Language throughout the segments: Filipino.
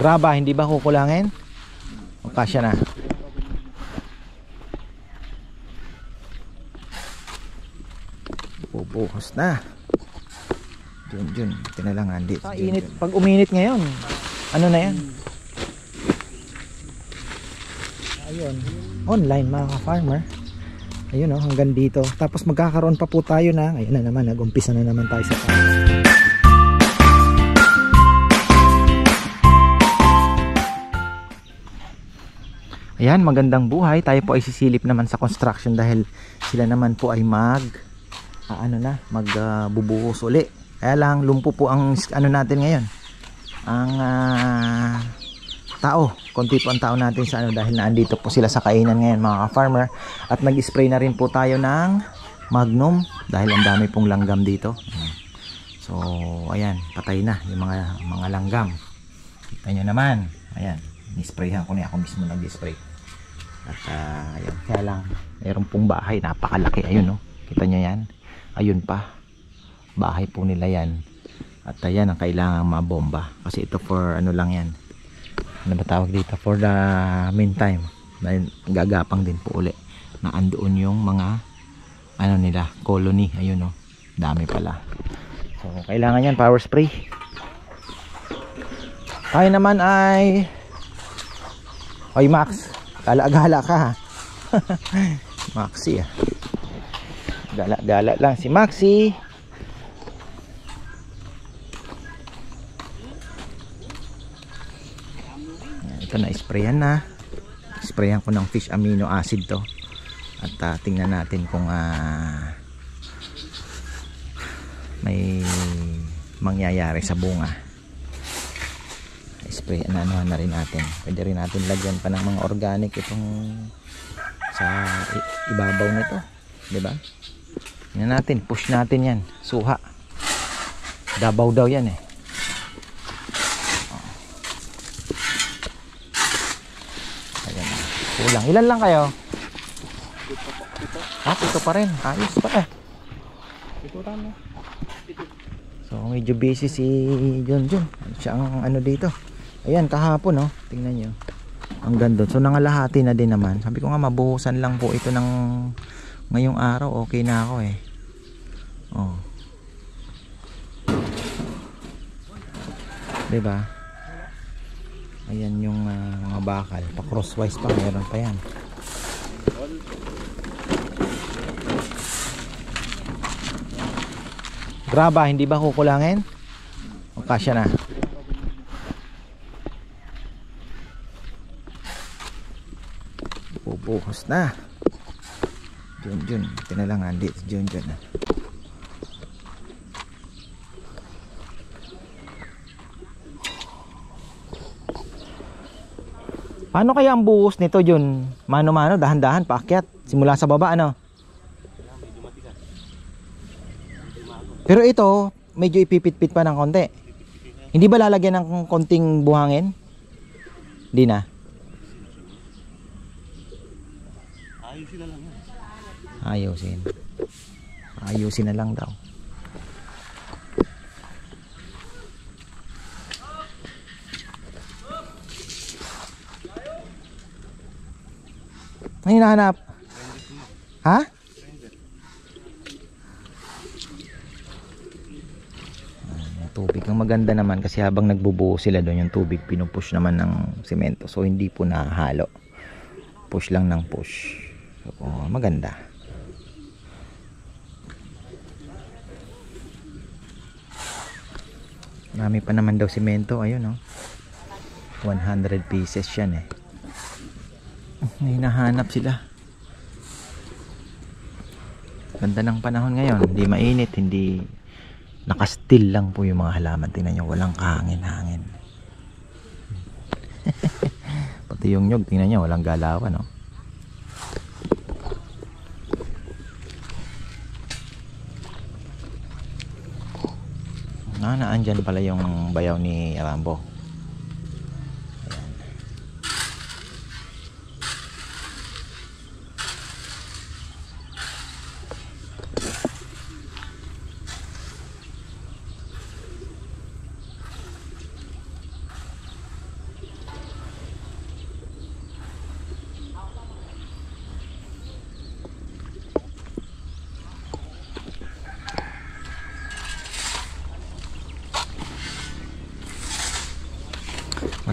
Graba, hindi ba kukulangin? O kasya na? Bubuhos na. Jun, tinalangan dit. Init pag uminit ngayon. Ano na yan? Ayun, online mga ka-farmer. Ayun oh, hanggang dito. Tapos magkakaroon pa po tayo na, ayun na naman, nag-umpisa na naman tayo sa ayan, magandang buhay. Tayo po ay sisilip naman sa construction dahil sila naman po ay magbubuhos uli. Kaya lang lumpo po ang ano natin ngayon. Ang tao, konti po ang tao natin sa ano dahil naandito po sila sa kainan ngayon mga ka-farmer. At nag-spray na rin po tayo ng Magnum dahil ang dami pong langgam dito. So ayan, patay na yung mga langgam. Kita nyo naman, ayan, nisprayhan ko na, ako mismo nag-spray. At ayan, kaya lang mayroon pong bahay, napakalaki, ayun no, kita nyo yan, ayun pa, bahay po nila yan. At ayan ang kailangan mabomba kasi ito for ano lang yan, ano ba tawag dito, for the meantime dahil gagapang din po uli na andoon yung mga ano nila, colony, ayun no, dami pala. So kailangan yan power spray. Tayo naman ay oy Max, gala-gala ka ha. Maxi ah, gala-gala lang si Maxi. Ito na, sprayan na. Sprayan ko ng fish amino acid to. At tingnan natin kung may mangyayari sa bunga. Spray na rin natin. Pwede rin natin lagyan pa ng mga organic itong sa ibabaw nito, 'di ba? Yan natin, push natin 'yan. Suha. Dabaw daw 'yan eh. Ayan. Kulang. Ilan lang kayo? Ito pa rin. Ayos pa eh. Ito tama. So medyo busy si John. Siya ang ano dito. Ayan, kahapon no, tingnan nyo ang ganda. So nangalahati na din naman. Sabi ko nga mabuhusan lang po ito ng ngayong araw, okay na ako eh. Oh, diba? Ayan yung mga bakal, pa crosswise pa, meron pa yan. Graba, hindi ba kukulangin? O kasya na? Bubuhos na. Jun, tinalangan dit. Jun. Paano kaya ang buhos nito, Jun? Mano-mano, dahan-dahan, paakyat. Simula sa baba, ano? Pero ito, medyo ipipit-pit pa ng konti. Hindi ba lalagyan ng konting buhangin? Hindi na. Ayusin na lang yan. Ayusin na lang daw. Ano hinahanap? Ha? Tubig. Ang maganda naman kasi habang nagbubuo sila doon, yung tubig pinupush naman ng semento. So hindi po nahalo. Push lang ng push. So, maganda. Marami pa naman daw semento. Ayun oh. 100 pieces yan eh. Hinahanap sila. Ganda ng panahon ngayon. Hindi mainit, hindi nakastil lang po yung mga halaman. Tingnan nyo, walang kahangin-hangin. Pati yung nyug, tingnan nyo, walang galawan no? Naandyan pala yung bayaw ni Rambo.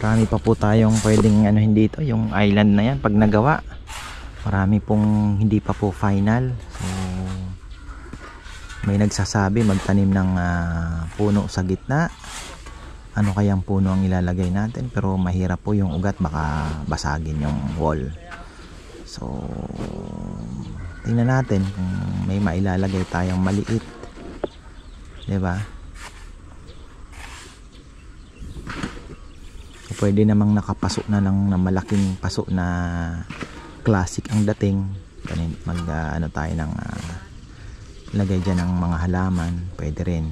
marami pa po tayong pwedeng dito, yung island na yan pag nagawa. Marami pong hindi pa po final. So may nagsasabi magtanim ng puno sa gitna. Ano kayang puno ang ilalagay natin, pero mahirap po yung ugat, baka basagin yung wall. So tingnan natin kung may mailalagay tayong maliit, 'di ba? Pwede namang nakapaso na lang na malaking paso na classic ang dating. Mag tayo ng lagay dyan ng mga halaman, pwede rin.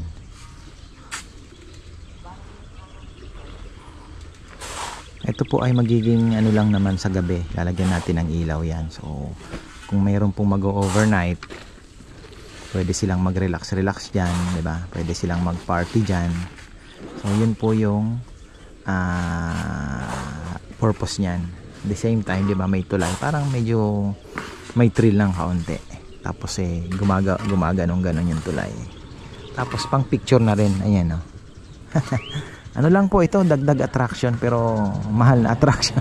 Ito po ay magiging lang naman sa gabi, lalagyan natin ng ilaw yan. So kung mayroon pong mag-overnight, pwede silang mag-relax dyan, diba? Pwede silang mag-party dyan. So yun po yung purpose niyan. At the same time, diba, may tulay, parang medyo may thrill lang kaunti. Tapos gumaganong-ganon yung tulay. Tapos pang picture na rin, ayan, oh. Ano lang po ito, dagdag attraction, pero mahal na attraction.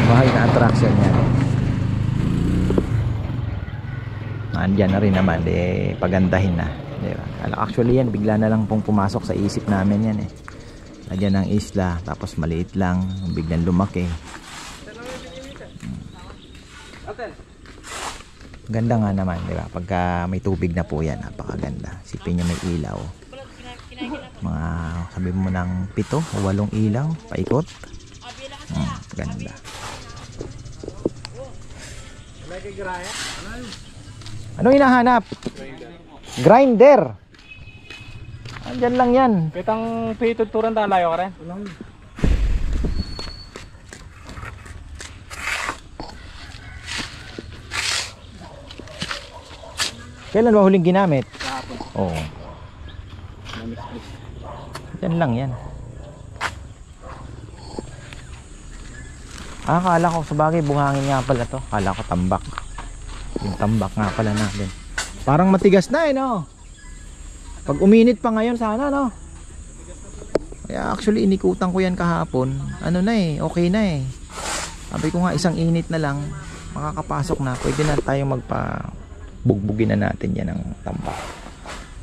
Mahal na attraction yan. Andyan na rin naman, pagandahin na, diba? Actually yan, bigla na lang pong pumasok sa isip namin yan, Lagyan ng isla, tapos maliit lang, biglang lumaki. Ganda nga naman, di ba? Pagka may tubig na po yan, napakaganda. Sipin nyo may ilaw. Mga, sabi mo ng 7 o 8 ilaw, paikot. Ganda. Anong hinahanap? Grinder. Andyan lang yan. Kitang pituturan talayo ka rin. Kailan ba huling ginamit? Oo. Yan lang yan. Akala ko, sabagay buhangin nga pala to. Akala ko tambak. Yung tambak nga pala natin. Parang matigas na, no? Pag uminit pa ngayon sana, no? Kaya actually inikutan ko yan kahapon. Ano na, okay na, Sabi ko nga, isang init na lang, makakapasok na. Pwede na tayo bugbugin na natin yan ng tambak.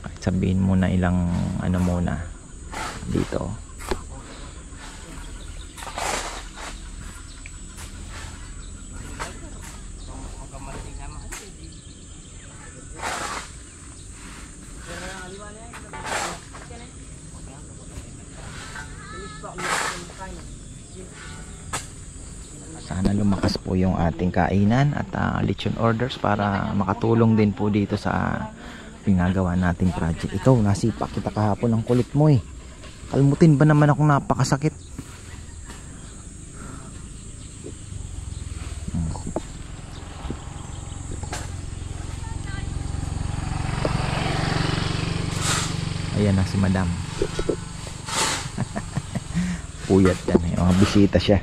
Kahit sabihin mo na ilang muna dito. Sana lumakas po yung ating kainan at lechon orders para makatulong din po dito sa ginagawa nating project. Ikaw, nasipak kita kahapon, ang kulit mo, Kalmutin ba naman akong napakasakit? Ayan na si madam. Puyat yan, mga bisita siya.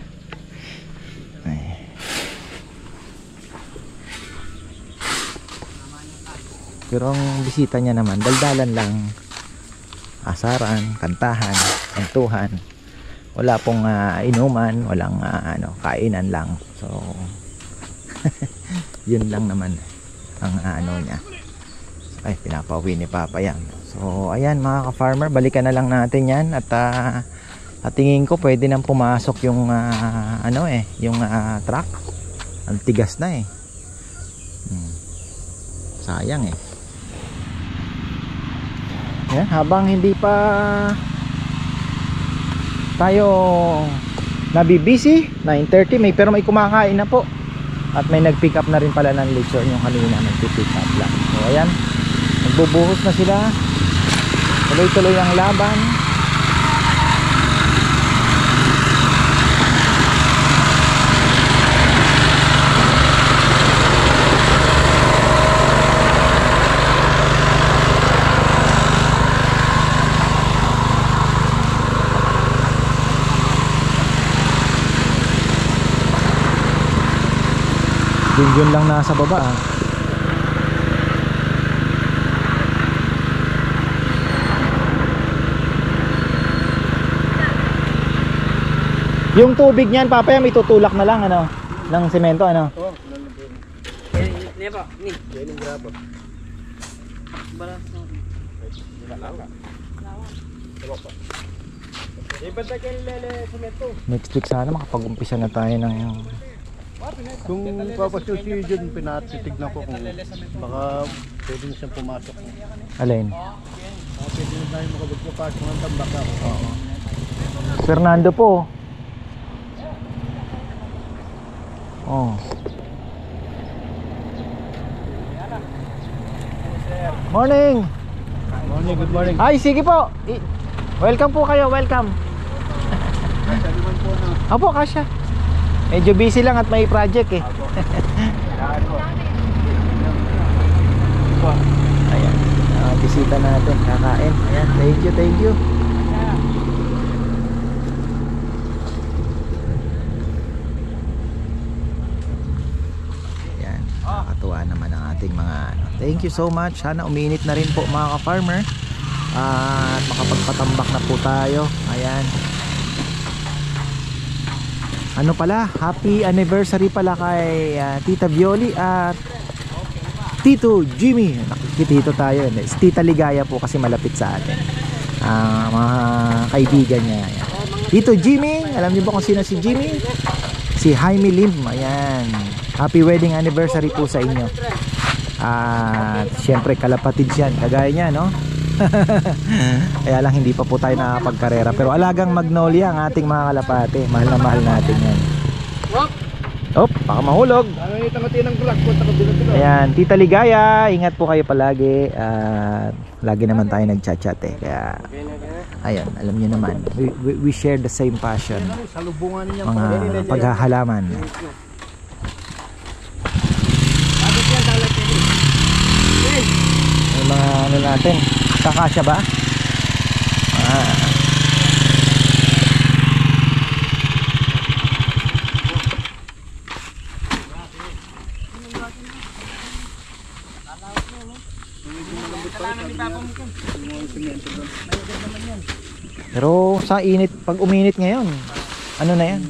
Pero ang bisita niya naman, daldalan lang, asaran, kantahan, kantuhan. Wala pong inuman, walang kainan lang. So yun lang naman ang niya. Ay, pinapauwi ni Papa yan. So ayan mga ka-farmer, balikan na lang natin yan. At tingin ko pwede nang pumasok yung yung truck. Ang tigas na, sayang, Yan, habang hindi pa tayo nabibisi, 9:30 pero may kumakain na po. At may nag-pick up na rin pala ng lechon yung kanina, nag-pick up lang. So ayan, nagbubuhos na sila. Tuloy-tuloy ang laban. Yun lang nasa baba, Yung tubig niyan, papaya, may tutulak na lang, ano? Ng semento, ano? Oo, Ini apa? Ini. Ini berapa? Balas. Next week sana makapag-umpisa na tayo ng... Kung papasusi dyan, pinatitignan ko kung baka pwede na siyang pumasok. Alin? Pwede na tayo makapagpapasok ng tambak ako. Oo. Fernando po. Oh. Morning. Morning, good morning. Ay, sige po. Welcome po kayo, welcome. Apo, kasya. Medyo busy lang at may project eh. Ayan, bisita natin, kakain. Ayan, thank you, thank you. Ayan, nakakatuwa naman ang ating mga ano. Thank you so much. Sana uminit na rin po mga ka-farmer. At makapagpatambak na po tayo. Ayan. Ano pala, happy anniversary pala kay Tita Violi at Tito Jimmy. Nakikitito tayo. Tita Ligaya po kasi malapit sa atin. Mga kaibigan niya. Ayan. Tito Jimmy, alam niyo ba kung sino si Jimmy? Si Jaime Lim. Ayan. Happy wedding anniversary po sa inyo. At syempre kalapatid yan. Kagaya niya, no? Kaya lang hindi pa po tayo nakapagkarera. Pero alagang Magnolia ang ating mga kalapate. Mahal na mahal natin yan. Op, baka mahulog. Ayan, Tita Ligaya, ingat po kayo palagi. At lagi naman tayo nagchat-chat eh. Kaya ayan, alam niyo naman, we share the same passion. Mga paghahalaman. Yung mga ano natin, kakasya ba? Pero sa init, pag uminit ngayon, ano na yan?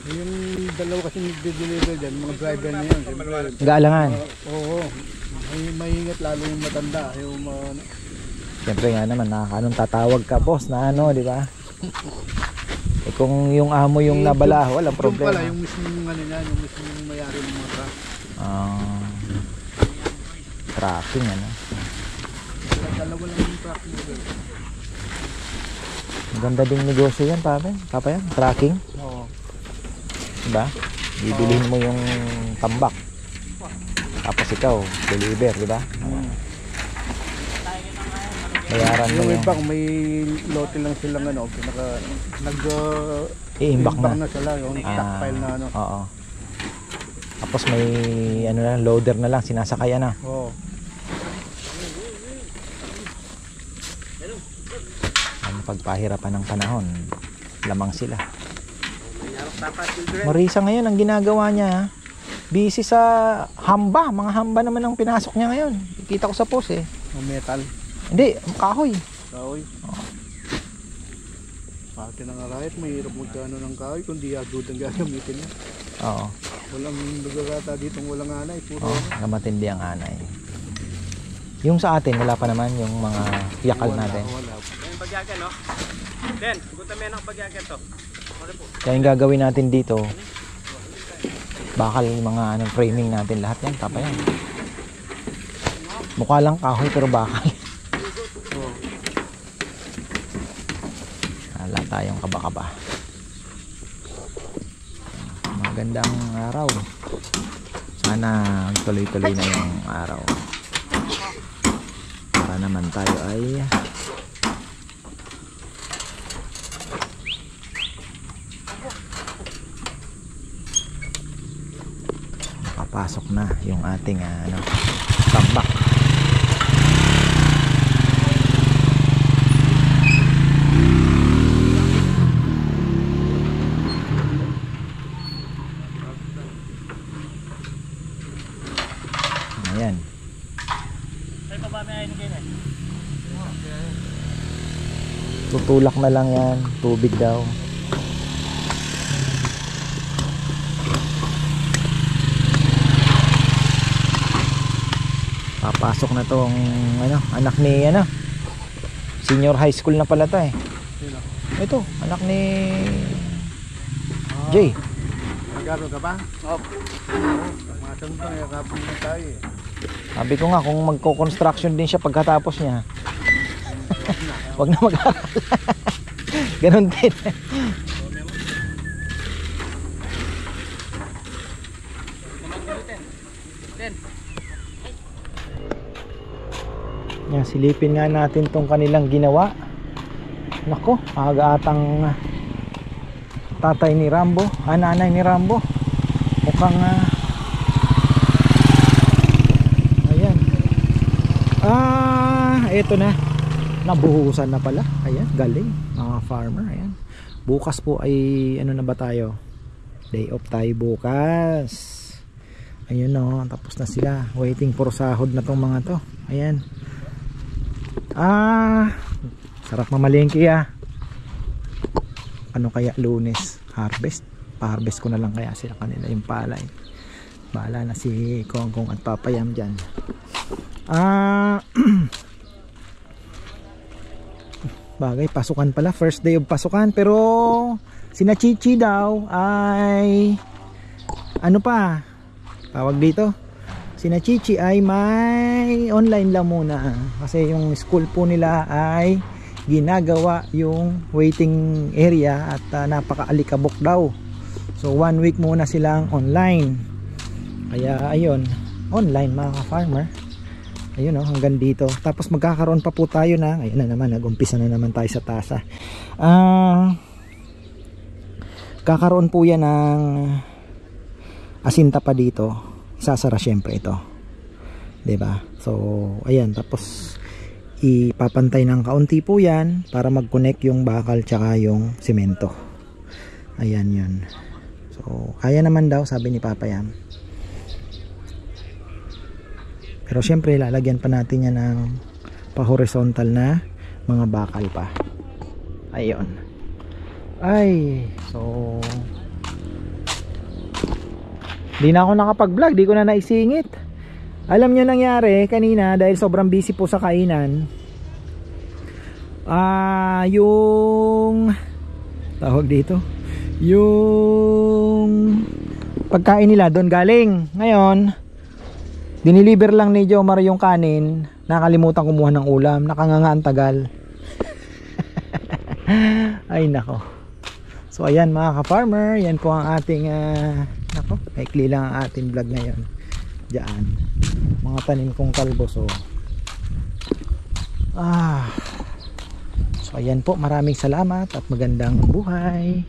Yung dalawa kasi nagde-deliver dyan, mga driver na yan. Gaalangan. Oo. May ingat lalo yung matanda. Yung Siyempre nga naman, anong tatawag ka boss na ano, di ba? Eh kung yung amo yung nabala, walang problema. Yung pala, yung mismo yung ano yan, yung mismo yung mayari ng mga truck. Tracking ano. Dalawa lang yung truck mo. Maganda ding negosyo yan, Papa yan, tracking. Oo. Diba? Bibilihin mo yung tambak. Tapos ikaw, deliver, diba? Bayaran mo yung yung... iba kung may lote lang silang ano, i-imbak na sila, yung stockpile na ano. Oo. Tapos may ano na, loader na lang, sinasakayan na. Oo. Ang pagpahirapan ng panahon, lamang sila. Marisa ngayon, ang ginagawa niya, busy sa hamba. Mga hamba naman ang pinasok niya ngayon. Kita ko sa post eh. Metal. Hindi, kahoy. Kahoy. Oo. Pati ng arayat, mahirap magkano ng kahoy kung di agad ang gagamitin niya. Oo. Walang lugar ata ditong walang anay. Puro namatindi ang anay. Yung sa atin, wala pa naman yung mga yakal natin. Wala. Yung bagyagan, no? Den, gutom yan ang bagyagan to. Kaya yung gagawin natin dito, bakal yung mga anong framing natin, lahat yan, Papa yan. Mukha lang kahoy pero bakal. Wala tayong kaba-kaba. Magandang araw. Sana tuloy-tuloy na yung araw. Para naman tayo ay makapasok na yung ating tambak. Ayan. Tutulak na lang yan, tubig daw. Papasok na tong anak ni senior high school na pala to eh. Ito, anak ni Jay. Nagano ka ba? Opo. Masan pa kapon na tayo eh. Sabi ko nga kung magko-construction din siya pagkatapos niya. Wag na mag-aral. Ganon din. Yan, silipin nga natin tong kanilang ginawa. Nako, aga-atang tatay ni Rambo, nanay ni Rambo. Mukhang ayan. Eto na. Nabuhusan na pala. Ayan, galing mga farmer. Ayan. Bukas po ay ano na ba tayo? Day off tayo bukas. Ayun o, tapos na sila. Waiting for sahod na tong mga to. Ayan. Sarap mamalengke Ano kaya Lunes? Harvest? Pa-harvest ko na lang kaya sila kanila yung palay. Bahala na si Kongkong at Papayam dyan. Bagay, pasukan pala. First day of pasukan. Pero sina Chichi daw ay ano pa? Tawag dito. Sina Chichi ay may online lang muna kasi yung school po nila ay ginagawa yung waiting area at napaka-alikabok daw. So 1 week muna silang online. Kaya ayun, online mga farmer. Ayun hanggang dito. Tapos magkakaroon pa po tayo ng, ayun na naman, nag-umpisa na naman tayo sa tasa. Kakaroon po yan ng asinta pa dito. Isasara syempre ito, 'di ba? So ayan, tapos ipapantay ng kaunti po yan para mag-connect yung bakal tsaka yung semento. Ayan yun. So kaya naman daw, sabi ni Papayam. Pero syempre lalagyan pa natin yan ng pa-horizontal na mga bakal pa. Ayun. Ay, so di na ako nakapag-vlog, di ko na naisingit. Alam nyo nangyari kanina dahil sobrang busy po sa kainan. Yung tawag dito, yung pagkain nila doon galing. Ngayon, diniliver lang ni Jomar yung kanin. Nakalimutan kumuha ng ulam. Nakanganga ang tagal. Ay nako. So ayan mga ka-farmer, yan po ang ating nako, maikli lang ang ating vlog ngayon. Diyan, mga tanim kong kalbo. So so ayan po, maraming salamat at magandang buhay.